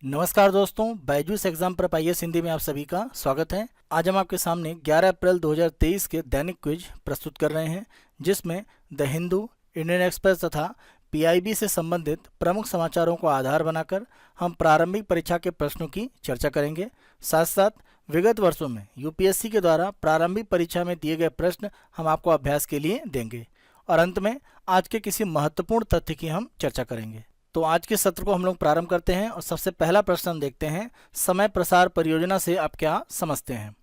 नमस्कार दोस्तों, Byju's exam prep IAS Hindi में आप सभी का स्वागत है। आज हम आपके सामने 11 अप्रैल 2023 के दैनिक क्विज प्रस्तुत कर रहे हैं, जिसमें द हिंदू, इंडियन एक्सप्रेस तथा पीआईबी से संबंधित प्रमुख समाचारों को आधार बनाकर हम प्रारंभिक परीक्षा के प्रश्नों की चर्चा करेंगे। साथ साथ विगत वर्षों में यूपीएससी के द्वारा प्रारंभिक परीक्षा में दिए गए प्रश्न हम आपको अभ्यास के लिए देंगे और अंत में आज के किसी महत्वपूर्ण तथ्य की हम चर्चा करेंगे। तो आज के सत्र को हम लोग प्रारंभ करते हैं और सबसे पहला प्रश्न हम देखते हैं, समय प्रसार परियोजना से आप क्या समझते हैं।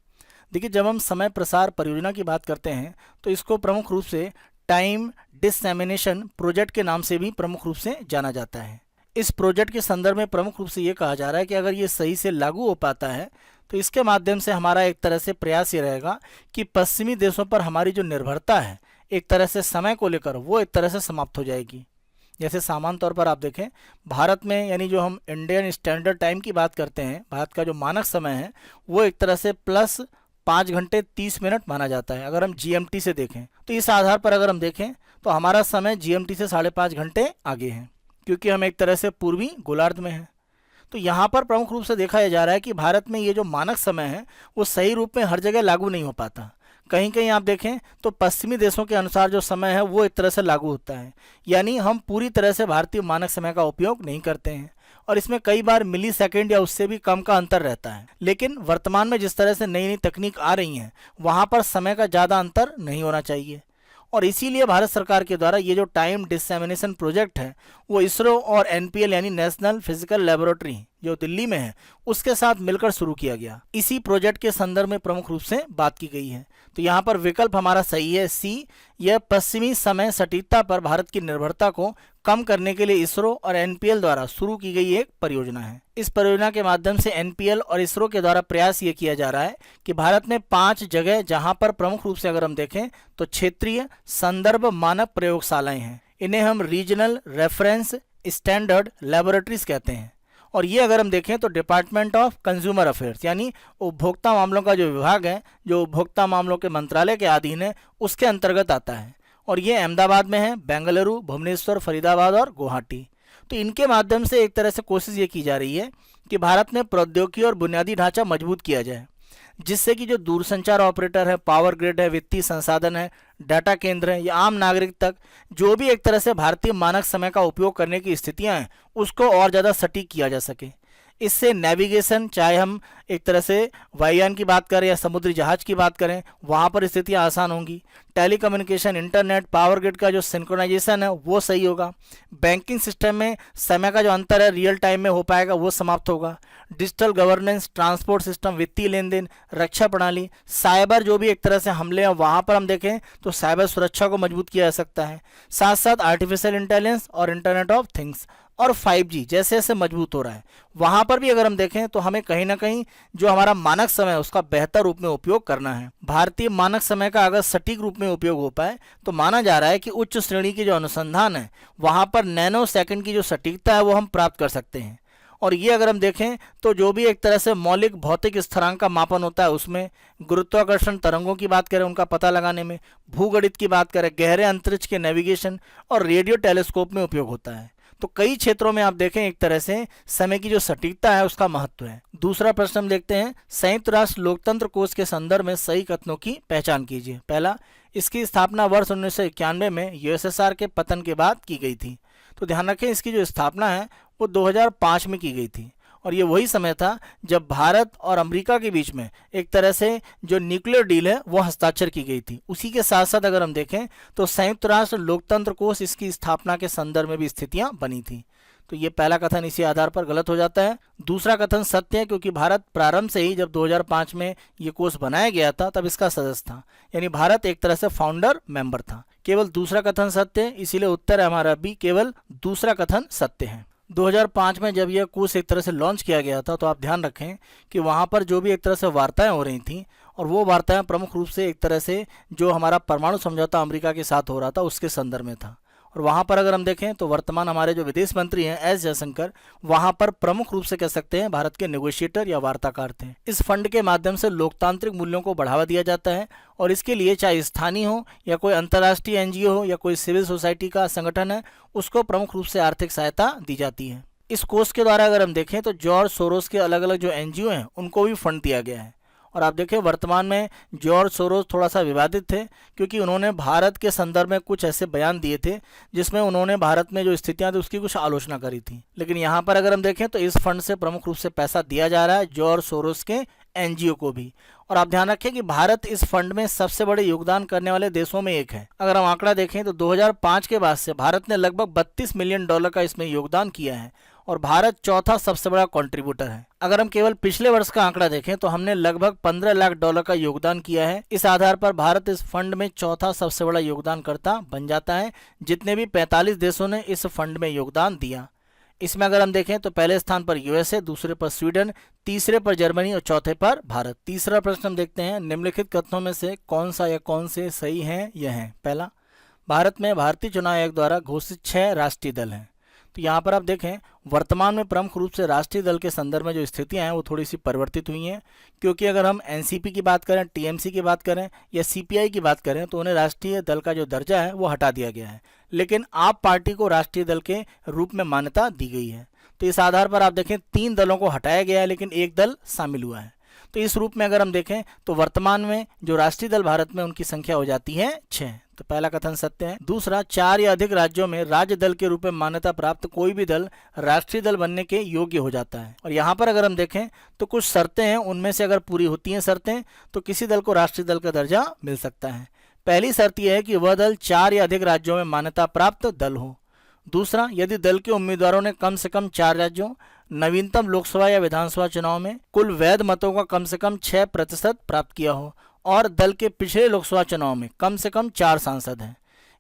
देखिए, जब हम समय प्रसार परियोजना की बात करते हैं तो इसको प्रमुख रूप से टाइम डिसएमिनेशन प्रोजेक्ट के नाम से भी प्रमुख रूप से जाना जाता है। इस प्रोजेक्ट के संदर्भ में प्रमुख रूप से ये कहा जा रहा है कि अगर ये सही से लागू हो पाता है तो इसके माध्यम से हमारा एक तरह से प्रयास ये रहेगा कि पश्चिमी देशों पर हमारी जो निर्भरता है एक तरह से समय को लेकर वो एक तरह से समाप्त हो जाएगी। जैसे सामान्य तौर पर आप देखें, भारत में यानी जो हम इंडियन स्टैंडर्ड टाइम की बात करते हैं, भारत का जो मानक समय है वो एक तरह से प्लस 5 घंटे 30 मिनट माना जाता है। अगर हम जीएमटी से देखें तो इस आधार पर अगर हम देखें तो हमारा समय जीएमटी से 5.5 घंटे आगे है, क्योंकि हम एक तरह से पूर्वी गोलार्ध में हैं। तो यहाँ पर प्रमुख रूप से देखा जा रहा है कि भारत में ये जो मानक समय है वो सही रूप में हर जगह लागू नहीं हो पाता। कहीं कहीं आप देखें तो पश्चिमी देशों के अनुसार जो समय है वो एक तरह से लागू होता है, यानी हम पूरी तरह से भारतीय मानक समय का उपयोग नहीं करते हैं और इसमें कई बार मिली सेकेंड या उससे भी कम का अंतर रहता है। लेकिन वर्तमान में जिस तरह से नई नई तकनीक आ रही हैं वहाँ पर समय का ज़्यादा अंतर नहीं होना चाहिए और इसीलिए भारत सरकार के द्वारा ये जो टाइम डिसएमिनेशन प्रोजेक्ट है वो इसरो और एनपीएल यानी नेशनल फिजिकल लेबोरेटरी जो दिल्ली में है उसके साथ मिलकर शुरू किया गया। इसी प्रोजेक्ट के संदर्भ में प्रमुख रूप से बात की गई है। तो यहाँ पर विकल्प हमारा सही है सी। यह पश्चिमी समय सटीकता पर भारत की निर्भरता को कम करने के लिए इसरो और एनपीएल द्वारा शुरू की गई एक परियोजना है। इस परियोजना के माध्यम से एनपीएल और इसरो के द्वारा प्रयास ये किया जा रहा है कि भारत में 5 जगह, जहां पर प्रमुख रूप से अगर हम देखें तो क्षेत्रीय संदर्भ मानक प्रयोगशालाएं हैं, इन्हें हम रीजनल रेफरेंस स्टैंडर्ड लेबोरेटरीज कहते हैं। और ये अगर हम देखें तो डिपार्टमेंट ऑफ कंज्यूमर अफेयर्स यानी उपभोक्ता मामलों का जो विभाग है, जो उपभोक्ता मामलों के मंत्रालय के अधीन है, उसके अंतर्गत आता है और ये अहमदाबाद में है, बेंगलुरु, भुवनेश्वर, फरीदाबाद और गुवाहाटी। तो इनके माध्यम से एक तरह से कोशिश ये की जा रही है कि भारत में प्रौद्योगिकी और बुनियादी ढांचा मजबूत किया जाए, जिससे कि जो दूरसंचार ऑपरेटर है, पावर ग्रिड है, वित्तीय संसाधन है, डाटा केंद्र है या आम नागरिक तक जो भी एक तरह से भारतीय मानक समय का उपयोग करने की स्थितियां हैं उसको और ज़्यादा सटीक किया जा सके। इससे नेविगेशन, चाहे हम एक तरह से वायुयान की बात करें या समुद्री जहाज की बात करें, वहाँ पर स्थितियाँ आसान होंगी। टेलीकम्युनिकेशन, इंटरनेट, पावर ग्रिड का जो सिंक्रोनाइजेशन है वो सही होगा। बैंकिंग सिस्टम में समय का जो अंतर है रियल टाइम में हो पाएगा वो समाप्त होगा। डिजिटल गवर्नेंस, ट्रांसपोर्ट सिस्टम, वित्तीय लेन देन, रक्षा प्रणाली, साइबर जो भी एक तरह से हमले हैं वहाँ पर हम देखें तो साइबर सुरक्षा को मजबूत किया जा सकता है। साथ साथ आर्टिफिशियल इंटेलिजेंस और इंटरनेट ऑफ थिंग्स और 5G जैसे जैसे मजबूत हो रहा है वहाँ पर भी अगर हम देखें तो हमें कहीं ना कहीं जो हमारा मानक समय है उसका बेहतर रूप में उपयोग करना है। भारतीय मानक समय का अगर सटीक रूप में उपयोग हो पाए तो माना जा रहा है कि उच्च श्रेणी की जो अनुसंधान है वहाँ पर नैनो सेकंड की जो सटीकता है वो हम प्राप्त कर सकते हैं। और ये अगर हम देखें तो जो भी एक तरह से मौलिक भौतिक स्थिरांक का मापन होता है उसमें, गुरुत्वाकर्षण तरंगों की बात करें उनका पता लगाने में, भूगणित की बात करें, गहरे अंतरिक्ष के नेविगेशन और रेडियो टेलीस्कोप में उपयोग होता है। तो कई क्षेत्रों में आप देखें एक तरह से समय की जो सटीकता है उसका महत्व है। दूसरा प्रश्न हम देखते हैं, संयुक्त राष्ट्र लोकतंत्र कोष के संदर्भ में सही कथनों की पहचान कीजिए। पहला, इसकी स्थापना वर्ष 1991 में यूएसएसआर के पतन के बाद की गई थी। तो ध्यान रखें, इसकी जो स्थापना है वो 2005 में की गई थी और ये वही समय था जब भारत और अमेरिका के बीच में एक तरह से जो न्यूक्लियर डील है वो हस्ताक्षर की गई थी। उसी के साथ साथ अगर हम देखें तो संयुक्त राष्ट्र लोकतंत्र कोष, इसकी स्थापना के संदर्भ में भी स्थितियां बनी थी। तो ये पहला कथन इसी आधार पर गलत हो जाता है। दूसरा कथन सत्य है, क्योंकि भारत प्रारंभ से ही जब 2005 में ये कोष बनाया गया था तब इसका सदस्य था, यानी भारत एक तरह से फाउंडर मेंबर था। केवल दूसरा कथन सत्य है, इसीलिए उत्तर है हमारा बी, केवल दूसरा कथन सत्य है। 2005 में जब यह कोष एक तरह से लॉन्च किया गया था तो आप ध्यान रखें कि वहाँ पर जो भी एक तरह से वार्ताएं हो रही थी और वो वार्ताएं प्रमुख रूप से एक तरह से जो हमारा परमाणु समझौता अमेरिका के साथ हो रहा था उसके संदर्भ में था। और वहाँ पर अगर हम देखें तो वर्तमान हमारे जो विदेश मंत्री हैं एस जयशंकर, वहाँ पर प्रमुख रूप से कह सकते हैं भारत के नेगोशिएटर या वार्ताकार थे। इस फंड के माध्यम से लोकतांत्रिक मूल्यों को बढ़ावा दिया जाता है और इसके लिए चाहे स्थानीय हो या कोई अंतर्राष्ट्रीय एनजीओ हो या कोई सिविल सोसाइटी का संगठन है, उसको प्रमुख रूप से आर्थिक सहायता दी जाती है। इस कोष के द्वारा अगर हम देखें तो जॉर्ज सोरोस के अलग अलग जो एनजीओ हैं उनको भी फंड दिया गया है। और आप देखें वर्तमान में जॉर्ज सोरोस थोड़ा सा विवादित थे, क्योंकि उन्होंने भारत के संदर्भ में कुछ ऐसे बयान दिए थे जिसमें उन्होंने भारत में जो स्थितियां थी उसकी कुछ आलोचना करी थी। लेकिन यहाँ पर अगर हम देखें तो इस फंड से प्रमुख रूप से पैसा दिया जा रहा है जॉर्ज सोरोस के एनजीओ को भी। और आप ध्यान रखें कि भारत इस फंड में सबसे बड़े योगदान करने वाले देशों में एक है। अगर हम आंकड़ा देखें तो 2005 के बाद से भारत ने लगभग $32 मिलियन का इसमें योगदान किया है और भारत चौथा सबसे बड़ा कंट्रीब्यूटर है। अगर हम केवल पिछले वर्ष का आंकड़ा देखें तो हमने लगभग $15 लाख का योगदान किया है। इस आधार पर भारत इस फंड में चौथा सबसे बड़ा योगदानकर्ता बन जाता है, जितने भी 45 देशों ने इस फंड में योगदान दिया। इसमें अगर हम देखें तो पहले स्थान पर यूएसए, दूसरे पर स्वीडन, तीसरे पर जर्मनी और चौथे पर भारत। तीसरा प्रश्न हम देखते हैं, निम्नलिखित कथनों में से कौन सा या कौन से सही हैं? यह है पहला, भारत में भारतीय चुनाव आयोग द्वारा घोषित 6 राष्ट्रीय दल हैं। तो यहाँ पर आप देखें वर्तमान में प्रमुख रूप से राष्ट्रीय दल के संदर्भ में जो स्थितियां हैं वो थोड़ी सी परिवर्तित हुई हैं, क्योंकि अगर हम एनसीपी की बात करें, टीएमसी की बात करें या सीपीआई की बात करें तो उन्हें राष्ट्रीय दल का जो दर्जा है वो हटा दिया गया है, लेकिन आप पार्टी को राष्ट्रीय दल के रूप में मान्यता दी गई है। तो इस आधार पर आप देखें 3 दलों को हटाया गया है लेकिन एक दल शामिल हुआ है। तो इस रूप में अगर हम देखें तो वर्तमान में जो राष्ट्रीय दल भारत में उनकी संख्या हो जाती है 6। तो पहला कथन सत्य है। दूसरा, 4 या अधिक राज्यों में राज्य दल के रूप में मान्यता प्राप्त कोई भी दल राष्ट्रीय दल बनने के योग्य हो जाता है। और यहाँ पर अगर हम देखें तो कुछ शर्तें हैं, उनमें से अगर पूरी होती हैं शर्तें तो किसी दल को राष्ट्रीय दल का दर्जा मिल सकता है। पहली शर्त यह है कि वह दल 4 या अधिक राज्यों में मान्यता प्राप्त दल हो। दूसरा, यदि दल के उम्मीदवारों ने कम से कम 4 राज्यों, नवीनतम लोकसभा या विधानसभा चुनाव में कुल वैध मतों का कम से कम 6% प्राप्त किया हो और दल के पिछले लोकसभा चुनाव में कम से कम 4 सांसद हैं।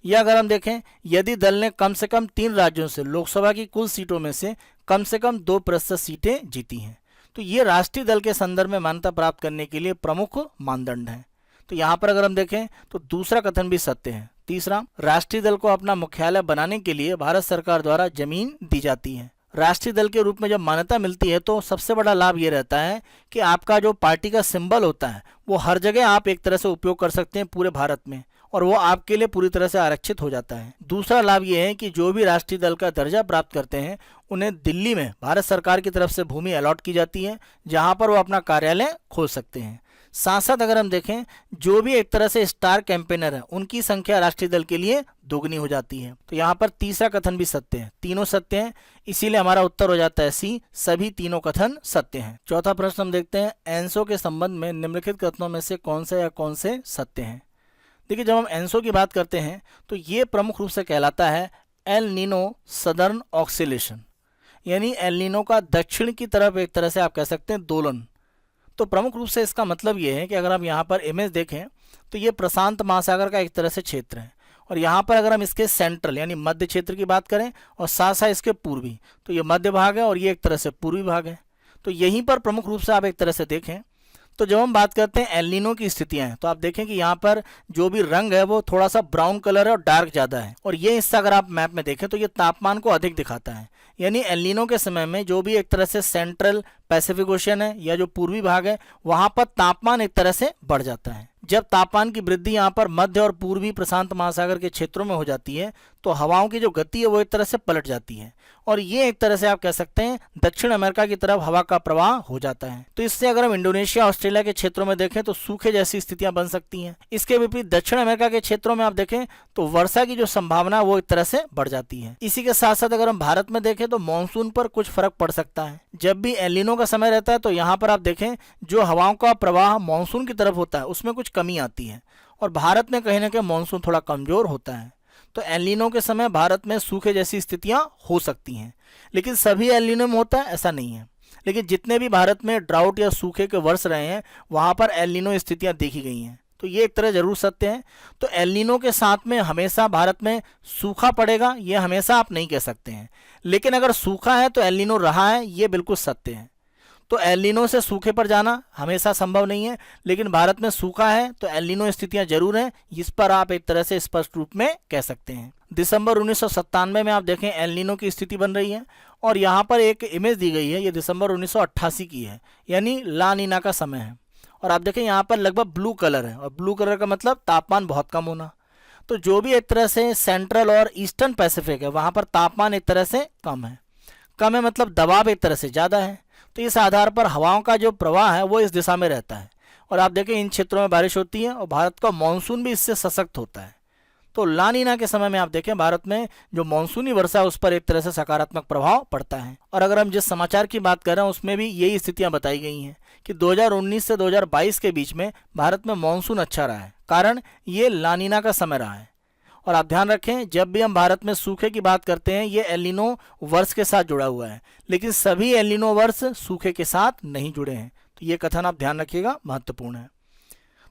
या अगर हम देखें यदि दल ने कम से कम 3 राज्यों से लोकसभा की कुल सीटों में से कम 2% सीटें जीती हैं। तो ये राष्ट्रीय दल के संदर्भ में मान्यता प्राप्त करने के लिए प्रमुख मानदंड हैं। तो यहाँ पर अगर हम देखें तो दूसरा कथन भी सत्य है। तीसरा, राष्ट्रीय दल को अपना मुख्यालय बनाने के लिए भारत सरकार द्वारा जमीन दी जाती है। राष्ट्रीय दल के रूप में जब मान्यता मिलती है तो सबसे बड़ा लाभ ये रहता है कि आपका जो पार्टी का सिंबल होता है वो हर जगह आप एक तरह से उपयोग कर सकते हैं पूरे भारत में, और वो आपके लिए पूरी तरह से आरक्षित हो जाता है। दूसरा लाभ ये है कि जो भी राष्ट्रीय दल का दर्जा प्राप्त करते हैं उन्हें दिल्ली में भारत सरकार की तरफ से भूमि अलॉट की जाती है जहाँ पर वो अपना कार्यालय खोल सकते हैं। साथ साथ अगर हम देखें जो भी एक तरह से स्टार कैंपेनर है उनकी संख्या राष्ट्रीय दल के लिए दोगुनी हो जाती है। तो यहाँ पर तीसरा कथन भी सत्य है, तीनों सत्य हैं, इसीलिए हमारा उत्तर हो जाता है सी, सभी तीनों कथन सत्य हैं। चौथा प्रश्न हम देखते हैं, एनसो के संबंध में निम्नलिखित कथनों में से कौन से या कौन से सत्य हैं? देखिए, जब हम एनसो की बात करते हैं तो ये प्रमुख रूप से कहलाता है एल नीनो सदर्न ऑक्सिलेशन, यानी एल नीनो का दक्षिण की तरफ एक तरह से आप कह सकते हैं दोलन। तो प्रमुख रूप से इसका मतलब ये है कि अगर हम यहाँ पर इमेज देखें तो ये प्रशांत महासागर का एक तरह से क्षेत्र है, और यहाँ पर अगर हम इसके सेंट्रल यानी मध्य क्षेत्र की बात करें और साथ साथ इसके पूर्वी, तो ये मध्य भाग है और ये एक तरह से पूर्वी भाग है। तो यहीं पर प्रमुख रूप से आप एक तरह से देखें तो जब हम बात करते हैं एल नीनो की स्थितियां हैं तो आप देखें कि यहाँ पर जो भी रंग है वो थोड़ा सा ब्राउन कलर है और डार्क ज़्यादा है, और ये हिस्सा अगर आप मैप में देखें तो ये तापमान को अधिक दिखाता है। यानी एल नीनो के समय में जो भी एक तरह से सेंट्रल पैसिफिक ओशन है या जो पूर्वी भाग है वहाँ पर तापमान एक तरह से बढ़ जाता है। जब तापमान की वृद्धि यहाँ पर मध्य और पूर्वी प्रशांत महासागर के क्षेत्रों में हो जाती है तो हवाओं की जो गति है वो एक तरह से पलट जाती है, और ये एक तरह से आप कह सकते हैं दक्षिण अमेरिका की तरफ हवा का प्रवाह हो जाता है। तो इससे अगर हम इंडोनेशिया ऑस्ट्रेलिया के क्षेत्रों में देखें तो सूखे जैसी स्थितियां बन सकती हैं। इसके विपरीत दक्षिण अमेरिका के क्षेत्रों में आप देखें तो वर्षा की जो संभावना वो एक तरह से बढ़ जाती है। इसी के साथ साथ अगर हम भारत में देखें तो मानसून पर कुछ फर्क पड़ सकता है। जब भी एल नीनो का समय रहता है तो यहाँ पर आप देखें जो हवाओं का प्रवाह मानसून की तरफ होता है उसमें कुछ कमी आती है, और भारत में कहीं ना कहीं मानसून थोड़ा कमजोर होता है। तो एल नीनो के समय भारत में सूखे जैसी स्थितियां हो सकती हैं, लेकिन सभी एल नीनो में होता है ऐसा नहीं है। लेकिन जितने भी भारत में ड्राउट या सूखे के वर्ष रहे हैं वहां पर एल नीनो स्थितियां देखी गई हैं, तो ये एक तरह जरूर सत्य है। तो एल नीनो के साथ में हमेशा भारत में सूखा पड़ेगा ये हमेशा आप नहीं कह सकते हैं, लेकिन अगर सूखा है तो एल नीनो रहा है ये बिल्कुल सत्य है। तो एल नीनो से सूखे पर जाना हमेशा संभव नहीं है, लेकिन भारत में सूखा है तो एल नीनो स्थितियां जरूर हैं, इस पर आप एक तरह से स्पष्ट रूप में कह सकते हैं। दिसंबर 1997 में आप देखें एल नीनो की स्थिति बन रही है, और यहाँ पर एक इमेज दी गई है, ये दिसंबर 1988 की है, यानी ला नीना का समय है। और आप देखें यहाँ पर लगभग ब्लू कलर है, और ब्लू कलर का मतलब तापमान बहुत कम होना। तो जो भी एक तरह से सेंट्रल और ईस्टर्न पैसिफिक है वहाँ पर तापमान एक तरह से कम है। कम है मतलब दबाव एक तरह से ज़्यादा है। तो इस आधार पर हवाओं का जो प्रवाह है वो इस दिशा में रहता है और आप देखें इन क्षेत्रों में बारिश होती है और भारत का मानसून भी इससे सशक्त होता है। तो ला नीना के समय में आप देखें भारत में जो मानसूनी वर्षा है उस पर एक तरह से सकारात्मक प्रभाव पड़ता है। और अगर हम जिस समाचार की बात कर रहे हैं उसमें भी यही स्थितियां बताई गई हैं कि 2019 से 2022 के बीच में भारत में मानसून अच्छा रहा है, कारण ये ला नीना का समय रहा है। और आप ध्यान रखें जब भी हम भारत में सूखे की बात करते हैं ये एल नीनो वर्ष के साथ जुड़ा हुआ है, लेकिन सभी एल नीनो वर्ष सूखे के साथ नहीं जुड़े हैं। तो ये कथन आप ध्यान रखिएगा, महत्वपूर्ण है।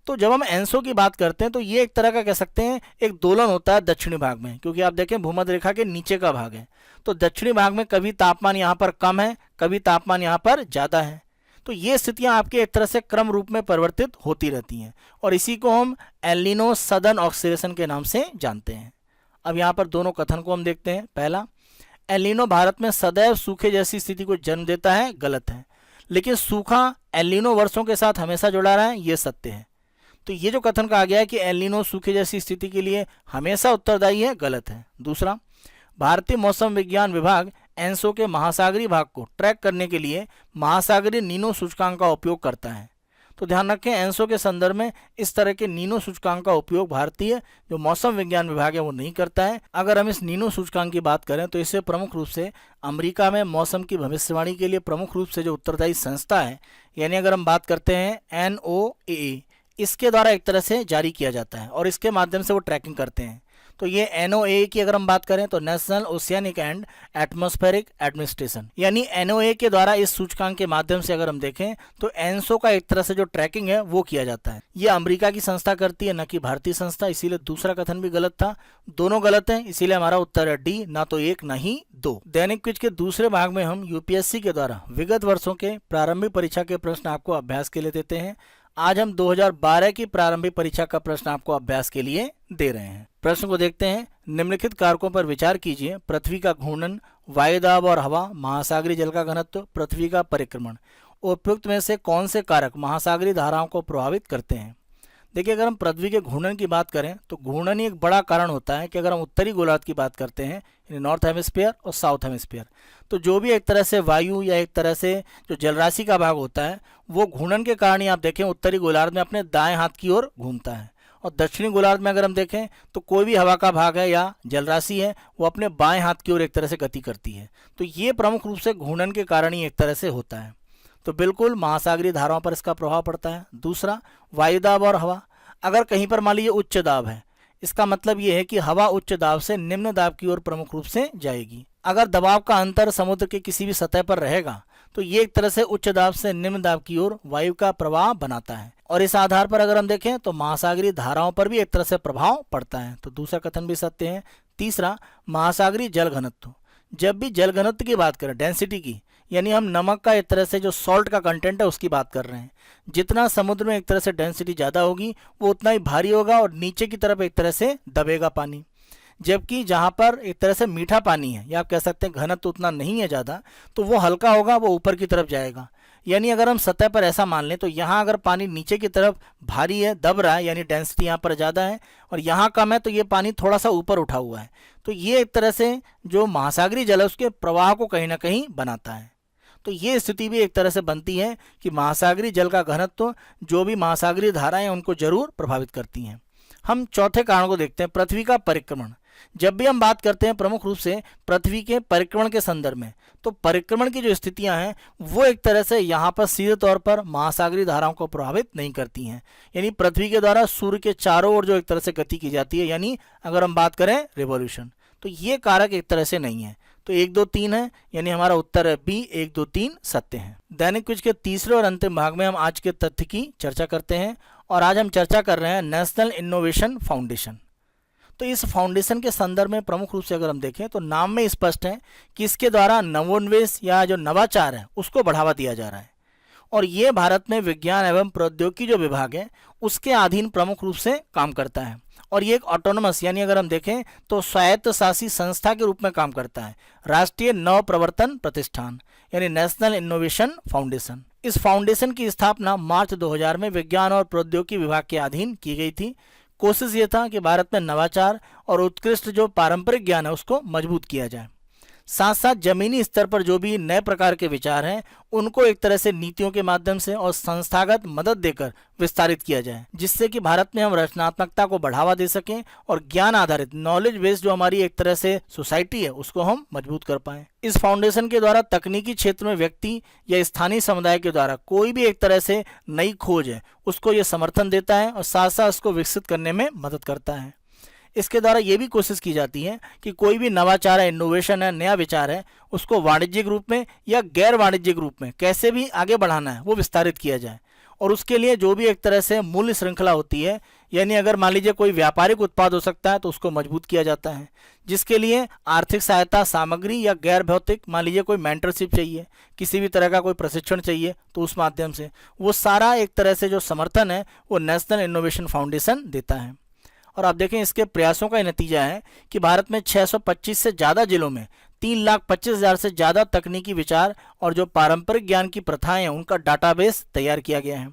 तो जब हम एनसो की बात करते हैं तो ये एक तरह का कह सकते हैं एक दोलन होता है दक्षिणी भाग में, क्योंकि आप देखें भूमध्य रेखा के नीचे का भाग है। तो दक्षिणी भाग में कभी तापमान यहाँ पर कम है, कभी तापमान यहाँ पर ज़्यादा है। तो ये स्थितियाँ आपके एक तरह से क्रम रूप में परिवर्तित होती रहती हैं और इसी को हम एल नीनो सदर्न ऑक्सीडेशन के नाम से जानते हैं। अब यहाँ पर दोनों कथन को हम देखते हैं। पहला, एल नीनो भारत में सदैव सूखे जैसी स्थिति को जन्म देता है, गलत है। लेकिन सूखा एल नीनो वर्षों के साथ हमेशा जुड़ा रहा है, ये सत्य है। तो ये जो कथन कहा गया है कि एल नीनो सूखे जैसी स्थिति के लिए हमेशा उत्तरदायी है, गलत है। दूसरा, भारतीय मौसम विज्ञान विभाग एनसो के महासागरीय भाग को ट्रैक करने के लिए महासागरीय नीनो सूचकांक का उपयोग करता है। तो ध्यान रखें एनसो के संदर्भ में इस तरह के नीनो सूचकांक का उपयोग भारतीय जो मौसम विज्ञान विभाग है वो नहीं करता है। अगर हम इस नीनो सूचकांक की बात करें तो इसे प्रमुख रूप से अमेरिका में मौसम की भविष्यवाणी के लिए प्रमुख रूप से जो उत्तरदायी संस्था है, यानी अगर हम बात करते हैं NOAA, इसके द्वारा एक तरह से जारी किया जाता है और इसके माध्यम से वो ट्रैकिंग करते हैं। तो ये NOAA की अगर हम बात करें तो national oceanic and atmospheric administration, यानी NOAA के द्वारा इस सूचकांक के माध्यम से अगर हम देखें तो एनसो का एक तरह से जो ट्रैकिंग है वो किया जाता है। ये अमेरिका की संस्था करती है, न कि भारतीय संस्था, इसीलिए दूसरा कथन भी गलत था। दोनों गलत हैं, इसीलिए हमारा उत्तर है डी, ना तो एक ना ही दो। दैनिक क्विज के दूसरे भाग में हम यूपीएससी के द्वारा विगत वर्षों के प्रारंभिक परीक्षा के प्रश्न आपको अभ्यास के लिए देते हैं। आज हम 2012 की प्रारंभिक परीक्षा का प्रश्न आपको अभ्यास के लिए दे रहे हैं। प्रश्न को देखते हैं। निम्नलिखित कारकों पर विचार कीजिए। पृथ्वी का घूर्णन, वायुदाब और हवा, महासागरीय जल का घनत्व, पृथ्वी का परिक्रमण। उपयुक्त में से कौन से कारक महासागरीय धाराओं को प्रभावित करते हैं? देखिए, अगर हम पृथ्वी के घूर्णन की बात करें तो घूर्णन ही एक बड़ा कारण होता है कि अगर हम उत्तरी गोलार्ध की बात करते हैं, यानी नॉर्थ हेमिस्फीयर और साउथ हेमिस्फीयर, तो जो भी एक तरह से वायु या एक तरह से जो जलराशि का भाग होता है वो घूर्णन के कारण ही आप देखें उत्तरी गोलार्ध में अपने दाएं हाथ की ओर घूमता है, और दक्षिणी गोलार्ध में अगर हम देखें तो कोई भी हवा का भाग है या जलराशि है वो अपने बाएं हाथ की ओर एक तरह से गति करती है। तो ये प्रमुख रूप से घूर्णन के कारण ही एक तरह से होता है। तो बिल्कुल महासागरीय धाराओं पर इसका प्रभाव पड़ता है। दूसरा, वायुदाब और हवा। अगर कहीं पर मान लीजिए उच्च दाब है, इसका मतलब ये है कि हवा उच्च दाब से निम्न दाब की ओर प्रमुख रूप से जाएगी। अगर दबाव का अंतर समुद्र के किसी भी सतह पर रहेगा तो ये एक तरह से उच्च दाब से निम्न दाब की ओर वायु का प्रवाह बनाता है, और इस आधार पर अगर हम देखें तो महासागरीय धाराओं पर भी एक तरह से प्रभाव पड़ता है। तो दूसरा कथन भी सत्य है। तीसरा, महासागरीय जल घनत्व। जब भी जल घनत्व की बात करें, डेंसिटी की, यानी हम नमक का एक तरह से जो सॉल्ट का कंटेंट है उसकी बात कर रहे हैं, जितना समुद्र में एक तरह से डेंसिटी ज़्यादा होगी वो उतना ही भारी होगा और नीचे की तरफ एक तरह से दबेगा पानी। जबकि जहाँ पर एक तरह से मीठा पानी है या आप कह सकते हैं घनत्व उतना नहीं है ज़्यादा, तो वो हल्का होगा, वो ऊपर की तरफ जाएगा। यानी अगर हम सतह पर ऐसा मान लें तो यहाँ अगर पानी नीचे की तरफ भारी है, दब रहा है, यानी डेंसिटी यहाँ पर ज़्यादा है, और यहाँ कम है तो ये पानी थोड़ा सा ऊपर उठा हुआ है। तो ये एक तरह से जो महासागरीय जल है उसके प्रवाह को कहीं ना कहीं बनाता है। तो ये स्थिति भी एक तरह से बनती है कि महासागरीय जल का घनत्व जो भी महासागरीय धाराएं उनको जरूर प्रभावित करती हैं। हम चौथे कारण को देखते हैं, पृथ्वी का परिक्रमण। जब भी हम बात करते हैं प्रमुख रूप से पृथ्वी के परिक्रमण के संदर्भ में, तो परिक्रमण की जो स्थितियां हैं वो एक तरह से यहाँ पर सीधे तौर पर महासागरीय धाराओं को प्रभावित नहीं करती हैं। यानी पृथ्वी के द्वारा सूर्य के चारों ओर जो एक तरह से गति की जाती है, यानी अगर हम बात करें रिवॉल्यूशन, तो ये कारक एक तरह से नहीं है। तो 1, 2, 3 है, यानी हमारा उत्तर है बी, 1, 2, 3 सत्य है। दैनिक क्विज के तीसरे और अंतिम भाग में हम आज के तथ्य की चर्चा करते हैं, और आज हम चर्चा कर रहे हैं नेशनल इनोवेशन फाउंडेशन। तो इस फाउंडेशन के संदर्भ में प्रमुख रूप से अगर हम देखें तो नाम में स्पष्ट है कि इसके द्वारा नवोन्वेष या जो नवाचार है उसको बढ़ावा दिया जा रहा है, और ये भारत में विज्ञान एवं प्रौद्योगिकी जो विभाग है उसके अधीन प्रमुख रूप से काम करता है, और ये एक ऑटोनोमस यानी अगर हम देखें तो स्वायत्त शासी संस्था के रूप में काम करता है, राष्ट्रीय नव प्रवर्तन प्रतिष्ठान यानी नेशनल इनोवेशन फाउंडेशन। इस फाउंडेशन की स्थापना मार्च 2000 में विज्ञान और प्रौद्योगिकी विभाग के अधीन की गई थी। कोशिश ये था कि भारत में नवाचार और उत्कृष्ट जो पारंपरिक ज्ञान है उसको मजबूत किया जाए। साथ साथ जमीनी स्तर पर जो भी नए प्रकार के विचार हैं उनको एक तरह से नीतियों के माध्यम से और संस्थागत मदद देकर विस्तारित किया जाए, जिससे कि भारत में हम रचनात्मकता को बढ़ावा दे सकें और ज्ञान आधारित नॉलेज बेस्ड जो हमारी एक तरह से सोसाइटी है उसको हम मजबूत कर पाएं। इस फाउंडेशन के द्वारा तकनीकी क्षेत्र में व्यक्ति या स्थानीय समुदाय के द्वारा कोई भी एक तरह से नई खोज है उसको ये समर्थन देता है और साथ साथ उसको विकसित करने में मदद करता है। इसके द्वारा ये भी कोशिश की जाती है कि कोई भी नवाचार है, इनोवेशन है, नया विचार है, उसको वाणिज्यिक रूप में या गैर वाणिज्यिक रूप में कैसे भी आगे बढ़ाना है वो विस्तारित किया जाए। और उसके लिए जो भी एक तरह से मूल्य श्रृंखला होती है, यानी अगर मान लीजिए कोई व्यापारिक उत्पाद हो सकता है तो उसको मजबूत किया जाता है, जिसके लिए आर्थिक सहायता सामग्री या गैर भौतिक मान लीजिए कोई मेंटरशिप चाहिए, किसी भी तरह का कोई प्रशिक्षण चाहिए, तो उस माध्यम से वो सारा एक तरह से जो समर्थन है वो नेशनल इनोवेशन फाउंडेशन देता है। और आप देखें इसके प्रयासों का नतीजा है कि भारत में 625 से ज़्यादा जिलों में 3,25,000 से ज़्यादा तकनीकी विचार और जो पारंपरिक ज्ञान की प्रथाएं हैं उनका डाटाबेस तैयार किया गया है।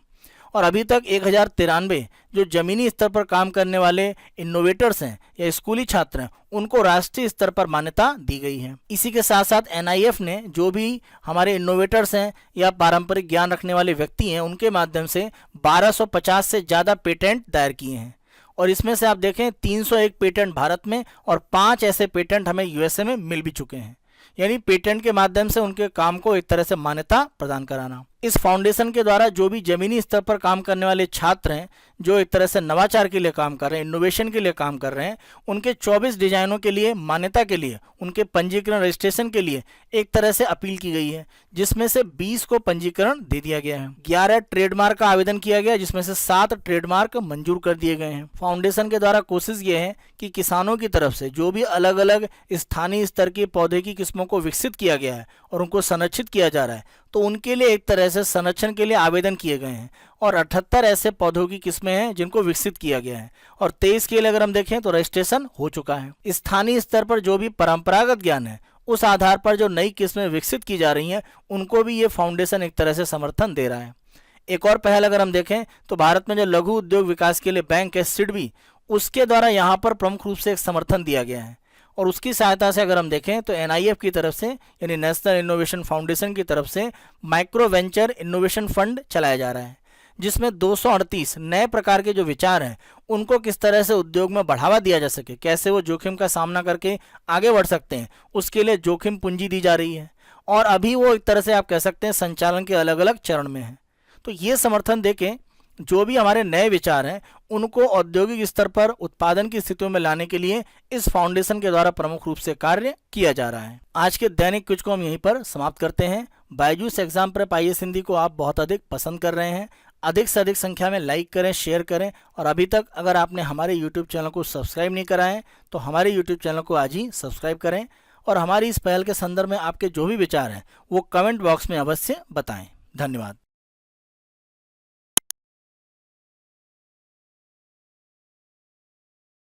और अभी तक 1093 जो जमीनी स्तर पर काम करने वाले इनोवेटर्स हैं या स्कूली छात्र हैं उनको राष्ट्रीय स्तर पर मान्यता दी गई है। इसी के साथ साथ NIF ने जो भी हमारे इनोवेटर्स हैं या पारंपरिक ज्ञान रखने वाले व्यक्ति हैं उनके माध्यम से 1250 से ज़्यादा पेटेंट दायर किए हैं। और इसमें से आप देखें 301 पेटेंट भारत में और 5 ऐसे पेटेंट हमें USA में मिल भी चुके हैं, यानी पेटेंट के माध्यम से उनके काम को एक तरह से मान्यता प्रदान कराना। इस फाउंडेशन के द्वारा जो भी जमीनी स्तर पर काम करने वाले छात्र हैं जो एक तरह से नवाचार के लिए काम कर रहे हैं, इनोवेशन के लिए काम कर रहे हैं, उनके 24 डिजाइनों के लिए मान्यता के लिए उनके पंजीकरण रजिस्ट्रेशन के लिए एक तरह से अपील की गई है, जिसमें से 20 को पंजीकरण दे दिया गया है। 11 ट्रेडमार्क का आवेदन किया गया जिसमें से 7 ट्रेडमार्क मंजूर कर दिए गए हैं। फाउंडेशन के द्वारा कोशिश ये है कि किसानों की तरफ से जो भी अलग अलग स्थानीय स्तर के पौधे की किस्मों को विकसित किया गया है और उनको संरक्षित किया जा रहा है, तो उनके लिए एक तरह से संरक्षण के लिए आवेदन किए गए हैं। और 78 ऐसे पौधों की किस्में हैं जिनको विकसित किया गया है और 23 के लिए अगर हम देखें तो रजिस्ट्रेशन हो चुका है। स्थानीय स्तर पर जो भी परंपरागत ज्ञान है उस आधार पर जो नई किस्में विकसित की जा रही हैं उनको भी ये फाउंडेशन एक तरह से समर्थन दे रहा है। एक और पहल अगर हम देखें तो भारत में जो लघु उद्योग विकास के लिए बैंक है SIDBI, उसके द्वारा यहाँ पर प्रमुख रूप से एक समर्थन दिया गया है। और उसकी सहायता से अगर हम देखें तो NIF की तरफ से यानी नेशनल इनोवेशन फाउंडेशन की तरफ से माइक्रो वेंचर इनोवेशन फंड चलाया जा रहा है, जिसमें 238 नए प्रकार के जो विचार हैं उनको किस तरह से उद्योग में बढ़ावा दिया जा सके, कैसे वो जोखिम का सामना करके आगे बढ़ सकते हैं, उसके लिए जोखिम पूंजी दी जा रही है। और अभी वो एक तरह से आप कह सकते हैं संचालन के अलग अलग चरण में है। तो ये समर्थन देके जो भी हमारे नए विचार हैं उनको औद्योगिक स्तर पर उत्पादन की स्थितियों में लाने के लिए इस फाउंडेशन के द्वारा प्रमुख रूप से कार्य किया जा रहा है। आज के दैनिक क्विज को हम यहीं पर समाप्त करते हैं। Byju's exam prep IAS Hindi को आप बहुत अधिक पसंद कर रहे हैं, अधिक से अधिक संख्या में लाइक करें, शेयर करें। और अभी तक अगर आपने हमारे यूट्यूब चैनल को सब्सक्राइब नहीं करा है तो हमारे यूट्यूब चैनल को आज ही सब्सक्राइब करें। और हमारी इस पहल के संदर्भ में आपके जो भी विचार हैं वो कमेंट बॉक्स में अवश्य बताएं। धन्यवाद।